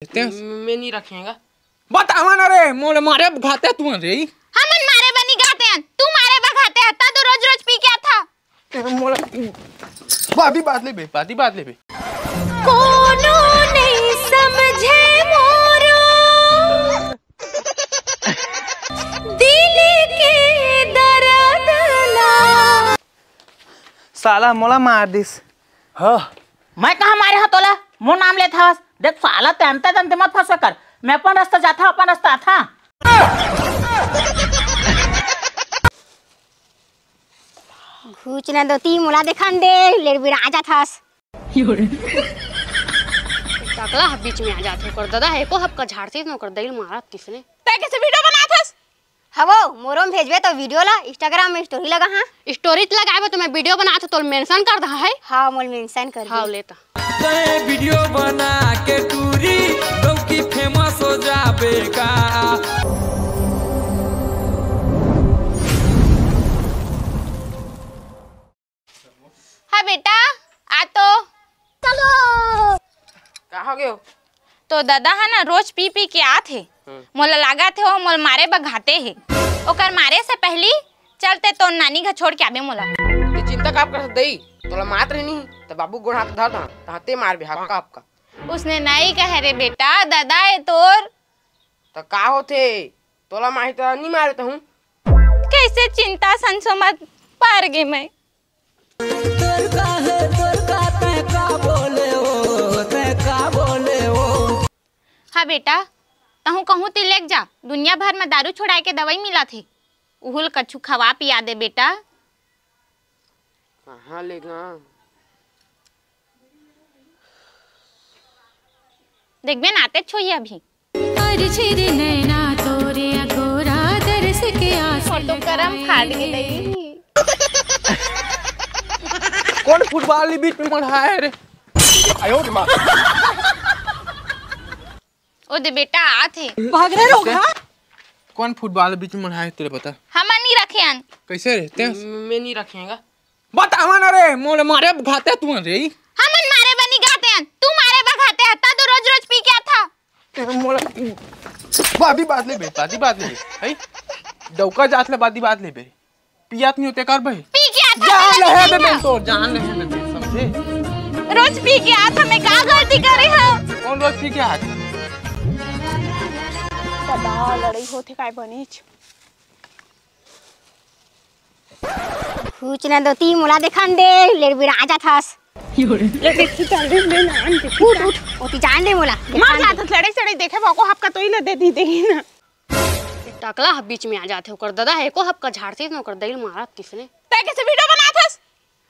मैं नहीं रखेगा। बतावा ना रे मोले मारे खाते तू रे। हमन मारे बनी गाते हैं, तू मारे बगाते है ता तो रोज रोज पी क्या था। तेरे मोला बादी बात ले बे, बादी बात ले बे। कोनो नहीं समझे मोरो दिल के दर्द ना। साला मोला मार दिस। हाँ मैं कहाँ मारे हा तोला, मो नाम ले था। देख साला तंते तंते मत फंसा कर, मैं अपन रास्ता जाता अपन रास्ता था। घूचना दो ती मुला देखान दे लेर बिर आ जाथास। टकला बीच में आ जाथे कर दादा है को हब का झाड़ती न कर दईल मारा किसने। तै कैसे वीडियो बनाथस? हवो मोरोम भेजबे तो वीडियो ला इंस्टाग्राम में स्टोरी लगा। हां स्टोरी लगाबे तो मैं वीडियो बनात तो मेंशन कर दहा है। हां मोल मेंशन कर। हां लेता ते वीडियो बना के टूरी गौकी फेमस हो जाबे का। हां बेटा आ तो चलो। कहाँ गए हो? तो दादा है ना रोज पी पी के आथे, मोला लगा थे वो मोल मारे बघाते है। ओकर मारे से पहली चलते तो नानी घर छोड़ के आबे मोला। ते चिंता काप कर दई तोला मात रही नहीं तो बाबू गोड़ हाथ धर दा ताते मार बे हक्का आपका। उसने नहीं कहे रे बेटा दादा है तोर। तो का होथे तोला माही तो नहीं मारे तो हूं। कैसे चिंता संसो मत पार गे मैं। तोर का है तोर का ते का बोले हो ते का बोले हो। हाँ बेटा तहु कहूँ ती लेक जा, दुनिया भर में दारू छोड़ाए के दवाई मिला थे, उहुल कछु खवा पिया दे बेटा। कहाँ लेगा देख बे नाते छोई अभी। फोटो करम फाड़ के दई। कौन फुटबॉल के बीच में मढ़ा है रे? आयो रे मां। ओ दे बेटा आथे भाग रहे लोग। हां कौन फुटबॉल के बीच में मढ़ा है तेरे पता? हम नहीं रखे अन। कैसे रे? मैं नहीं रखेगा। बतावा ना रे मोले मारे खाते तू रे। हमन मारे बनी गाते हैं, तू मारे बगाते है ता तो रोज रोज पी क्या था। तेरे मोला बादी बात ले बे, बादी बात ले बे। है डौका जात ले बादी बात ले बे। पियात नहीं होते कर भाई। पी क्या था? जान ले है बे तो जान ले है बे समझे। रोज पी के आता मैं का गलती करे हां? कौन रोज पी के आता? दादा लड़ाई होथे काय बनीच। घूचना दो ती मुला देखान दे लेर बिर आ जाथास। ले देखी चल दे ले नान दे उठ उठ ओती जान दे मोला मार जात लड़ाई सड़ाई देखे बाको हब का तोई ले दे दी देही ना। टकला हब बीच में आ जाथे ओकर दादा है को हब का झाड़ती न ओकर दईल मारा किसने। तै कैसे वीडियो बनाथस?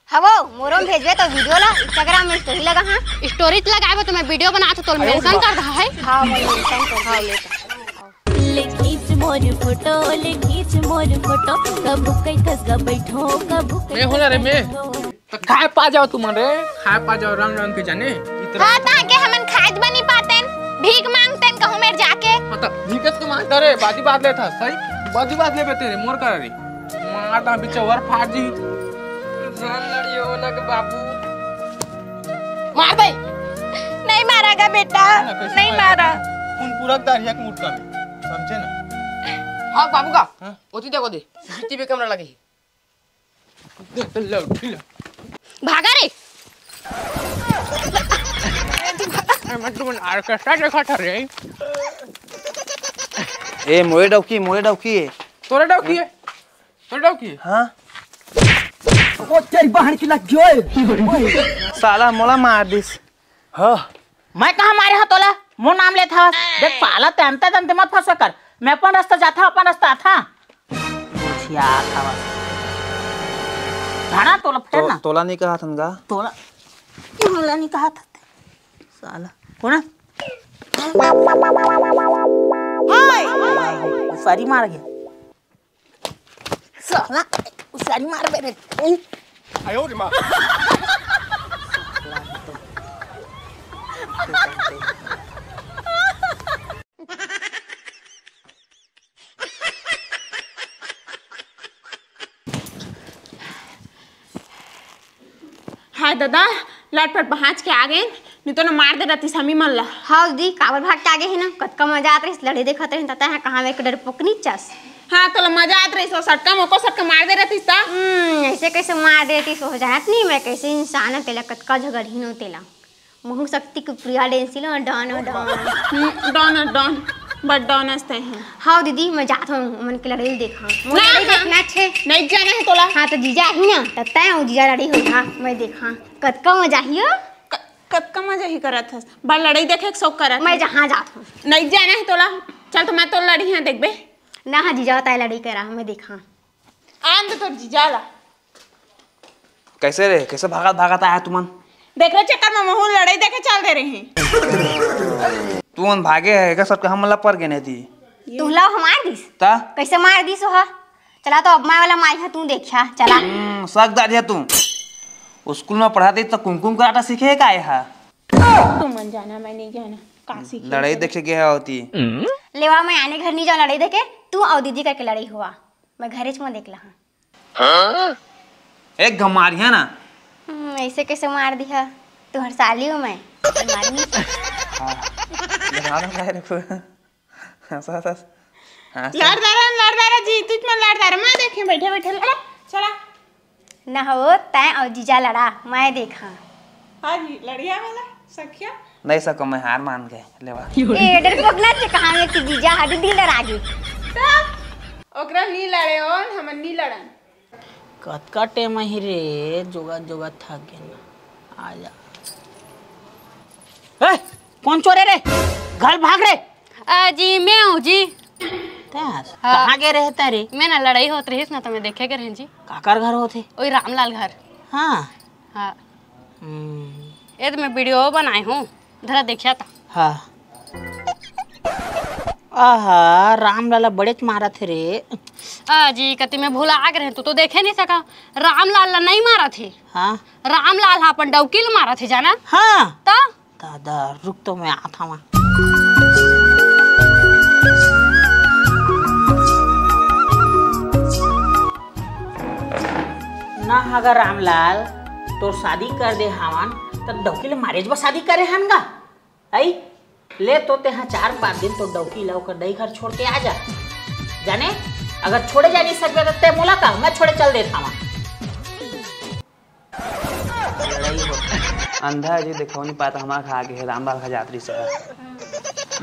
हवो मोरोम भेजबे तो वीडियो ला इंस्टाग्राम में स्टोरी लगा। हां स्टोरी लगाबे तो मैं वीडियो बनात तो मेंशन कर दहा है। हां मैं मेंशन कर। हां लेता खींच मोर फोटो ले खींच मोर फोटो कब कैथस ग बैठो कब मैं होला रे मैं तो खाए पा जाओ तुम रे, खाए पा जाओ रंग रंग के जाने। हां ताके हमन खाद बनी पातेन भीख मांगतेन कहूं मेर जाके। मतलब भीखत तो मांगता रे बादी बात ले था सही बादी बात ले बे तेरे मोर कर रे मारता बिचवर फाड़ जी। जान लड़ियो ना के बाबू मार दे। नहीं मारागा बेटा नहीं मारा। उन पूरा दारिया के मुटका में समझे ना। हाँ बाबू का ओती देखो दे सीसीटीवी कैमरा लगे देख लो ठीक भागा रे। मैं तुम ऑर्केस्ट्रा देखा था रे। ए मोए डौकी है तोरे डौकी है तोरे डौकी है। हां ओ तेरी बहन की लग गयो। साला मोला मार दिस। हाँ मैं कहाँ मारे हा तोला, मो नाम ले था। देख साला तंते तंते मत फंसा कर, मैं अपन रास्ता जाता अपन रास्ता था। पूछिया खावा धाना तोला फेर ना तोला नहीं कहा थनगा तोला तोला नहीं कहा था साला कौन है? सारी मार गया साला सारी मार बेरे। आयो रे मां। हाय दादा लटपट पहुँच के आ गए, नहीं तो ना मार दे रहती समी मन ला। हाँ दीदी काबर भाग के आगे है ना कतका मजा आत रही लड़े देखत रही तता है कहां में एक डर पकनी चस। हाँ तो मजा आत रही सो सटका मोको सटका मार दे रहती ता। ऐसे कैसे मार देती सो जानत नहीं मैं कैसे इंसान है तेला कतका झगड़ी नो तेला महू शक्ति के प्रिया डेंसी लो डॉन डॉन डॉन डॉन बट डॉन हंसते हैं। हाँ दीदी मैं जात हूँ मन के लड़ाई देखा लड़ाई देखना छे नहीं जाना है तोला। हाँ तो जीजा ही ना तत्ता है जीजा लड़ी हुई हाँ मैं देखा कतका मजा ही हो कतका मजा ही करत हस बा लड़ाई देखे के शौक करत मैं जहाँ जात हूँ। नहीं जाना है तोला चल तो मैं तो लड़ी है देख बे ना हाँ जीजा होता है लड़ी करा मैं देखा आंद तो जीजा ला कैसे रे कैसे भागत भागत आया तुमन देख रहे चक्कर में महू लड़ाई देखे चल दे रहे हैं। तुमन भागे है का सब हम पर गए नहीं थी तू लाओ हमार दिस ता कैसे मार दिस हो चला तो अब मैं वाला माई है तू देखा चला सक दादी है तू स्कूल में पढ़ाती तो कुमकुम कराटा सीखे का है तुम मन जाना मैं नहीं जाना काशी लड़ाई देखे के होती लेवा मैं आने घर नहीं जाऊँ लड़ाई देखे तू और दीदी करके लड़ाई हुआ मैं घरे में देख ला एक घमारी है ना ऐसे कैसे मार दिया तू हर साली हूँ मैं मार नहीं लड़दारा जी तुझ में लड़दारा मैं देखे बैठे बैठे लड़ा चला ना हो तैं और जीजा लड़ा मैं देखा। हाँ जी लड़िया वाला सखिया नहीं सको मैं हार मान गए लेवा ए डर पगला से कहां में कि जीजा हड्डी दिल डरा गई ओकरा नी लड़े ओन हमन नी लड़न कतका टेम ही रे जोगा जोगा थक गए ना आ जा। ए, कौन चोरे रे घर भाग रे जी मैं हूँ जी कहाँ गए रहे तारे मैं ना लड़ाई होत रही ना तो मैं देखे कर जी काकर घर होते वही रामलाल घर। हाँ हाँ ये तो मैं वीडियो बनाई हूँ धरा देखा था। हाँ आहा रामलाला बड़े मारा थे रे जी कति मैं भूला आ गए तो देखे नहीं सका रामलाल ला नहीं मारा थे। हाँ रामलाल हाँ अपन डौकील मारा थे जाना। हाँ तो दादा रुक तो मैं आता हूँ ना अगर रामलाल तो शादी कर दे हवन तो डौकी ले मारेज बस शादी करे हन गा आई ले तो ते हाँ 4-5 दिन तो डौकी ला कर दही घर छोड़ के आ जा जाने अगर छोड़े जा नहीं सकते तो ते मोला का मैं छोड़े चल देता वहाँ अंधा जी देखो नहीं पाता हमारा खा के रामलाल का यात्री से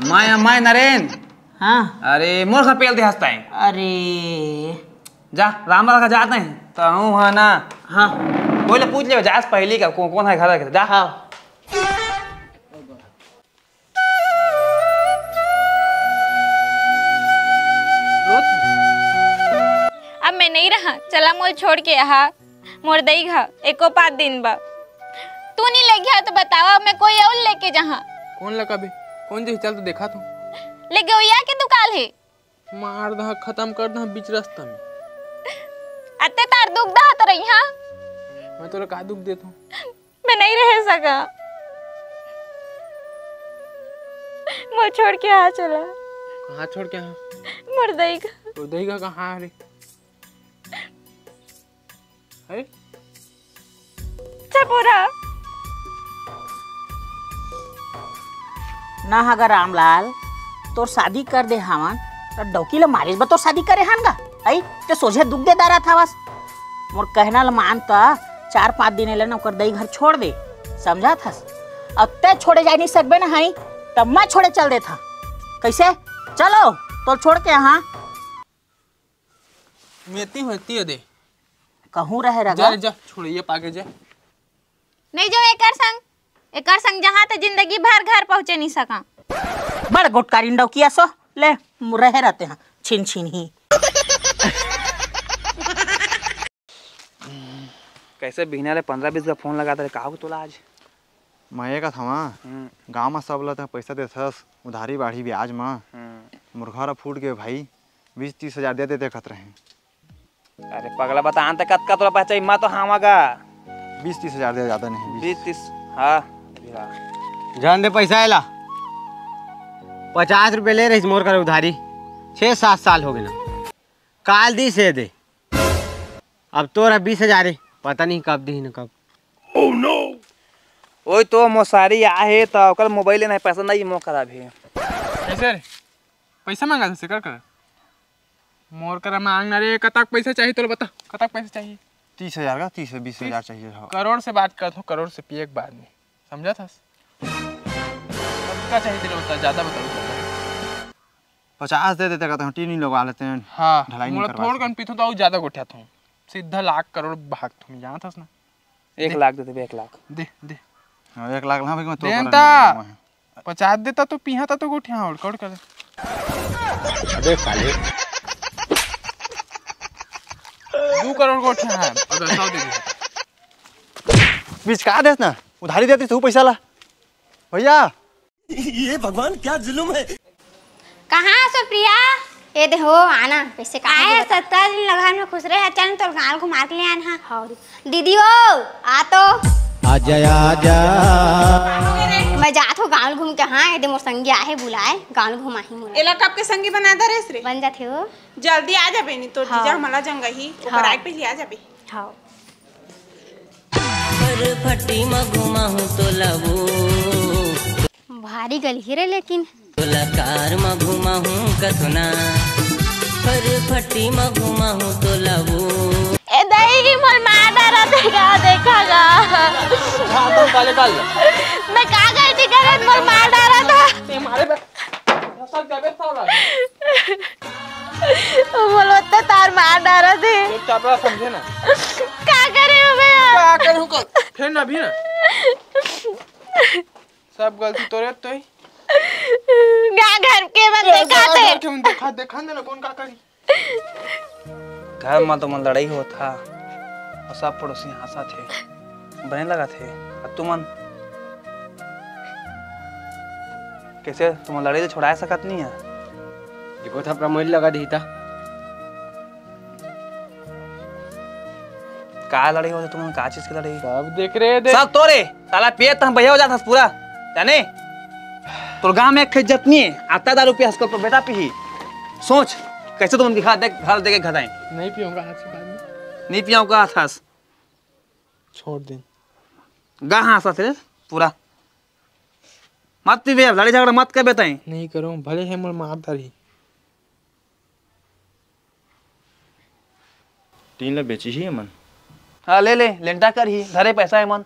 मैं नरेन हाँ अरे मोर का पेल दे हंसता है अरे जा रामलाल का जाते हैं तो हूँ है ना हाँ बोले पूछ ले जास पहली का कौन है घर जा हाँ अब मैं नहीं रहा चला मोल छोड़ के यहाँ मोर दई घा एको 5 दिन बा तू नहीं ले गया तो बतावा मैं कोई और लेके जहाँ कौन लगा बे कौन जी चल तो देखा तू ले गया के दुकान है मार दहा खत्म कर दहा बीच रास्ता में अते तार दुख दा तो रही हाँ मैं तोरा का दुख देता हूँ मैं नहीं रह सका मोर छोड़ के आ चला कहाँ छोड़ के हाँ मोर दई का तो दही का कहाँ है रे अरे छपुरा ना अगर रामलाल तो शादी कर दे हवन तो डौकी ले मारिस बा तो शादी करे हन गा आई ते सोझे दुख दे दारा था बस मोर कहना ल मानता 4-5 दिन ले ना ओकर दई घर छोड़ दे समझा था अब ते छोड़े जा नहीं सकबे ना हई तब मैं छोड़े चल दे था कैसे चलो तो छोड़ के यहाँ मेती दे कहूँ रहे जा रगा जा छोड़िए पाके जा नहीं जो एकर संग जहाँ तो जिंदगी भर घर पहुँचे नहीं सका बड़ गोटकारी डौकिया सो ले रहे रहते हैं छिन छिन ही कैसे बिना रे 15-20 का फोन लगाता रे काहू तोला आज मैं का था गाँव में सब लता पैसा देथस उधारी बाढ़ी ब्याज में मुर्घा फूट के भाई 20-30 हजार दे देते खत रहे। अरे पगला बता अंत कतका तोला पहचाई मैं तो हावा का 20-30 हजार दे ज्यादा नहीं 20-30 हाँ जान दे पैसा आला 50 रुपये ले रही मोर कर उधारी 6-7 साल हो गए ना काल दी से दे अब तोरा 20 हजार पता नहीं कब दी न कब ओए तो मोसारी आहे तो ओकर मोबाइल नहीं पैसा नहीं मो करा भी कैसे रे पैसा मांगा था कर कर मोर करा मांगना रे कतक पैसा चाहिए तो बता कतक पैसा चाहिए 30,000 का 30-20,000 चाहिए था। करोड़ से बात करता हूँ करोड़ से पिए एक बार में समझा था क्या चाहिए तेरे बता ज्यादा बताओ 50 दे देते कहते हैं टीन ही लगवा लेते हैं। हाँ ढलाई नहीं मोला करवा थोड़ कन पीथो तो ज्यादा गोठा था सीधा लाख करोड़ भाग तुम यहाँ था ना 1 लाख दे 1 लाख दे दे 1 लाख ना भाई मैं तो देता 50 देता तो पिहा था तो गोठिया और कौड़ कर अबे साले 2 करोड़ गोठिया है अगर 100 दे दे बीच का देस ना उधारी देती तू पैसा ला भैया। ये भगवान क्या जुल्म है। कहाँ सुप्रिया? ये देखो आना पैसे का आए 17 दिन लगान में खुश रहे चल तो गाल को मार के ले आना। हाँ दीदी ओ आ तो आजा आजा मैं जात हो गाँव घूम के। हाँ ये मोर संगी आहे बुलाए गाँव घुमाही मोला एला कब के संगी बना दा रेस रे बन जाते हो जल्दी आ जाबे नहीं तो हाँ। जीजा मला जंगही ऊपर आके पे आ जाबे। हाँ फटी मघुमाहू तो लबू भारी गली रे लेकिन कार मघुमाहू कथुना फटी मघुमाहू तो लबू ए दही मोर मादा रहेगा देखागा तो काले काल मैं का गई करे मोर मादा रहा ते मारे बे सब जाबे साला बोलो तो तार मादा रहा थे एक चापड़ा समझे ना का करे हो मैं क्या करूं को फिर ना भी ना सब गलती तोरे तो ही घर के बंदे खाते क्यों देखा ना कौन का करी घर में तो मन लड़ाई हो था और सब पड़ोसी हंसा थे बने लगा थे अब तुमन कैसे तुम लड़ाई तो छोड़ा सकत नहीं है देखो था प्रमोद लगा दी था का लड़ाई हो तुम का चीज की लड़ाई सब देख रहे दे सब तोरे साला पेट हम भैया हो जाता पूरा जाने तो गांव में एक इज्जत नहीं है आता दारू पे हंसकर तो बेटा पी सोच कैसे तुम दिखा दे घर देके घर आए नहीं पियूंगा हाथ से बाद में नहीं पियाऊं का था छोड़ दे गा हंसा थे पूरा मत पीबे लड़ाई झगड़ा मत कर बेताई नहीं करूं भले है मोर मार धरी टीन ला बेची ही मन। हाँ ले ले लेंटा कर ही धरे पैसा है मन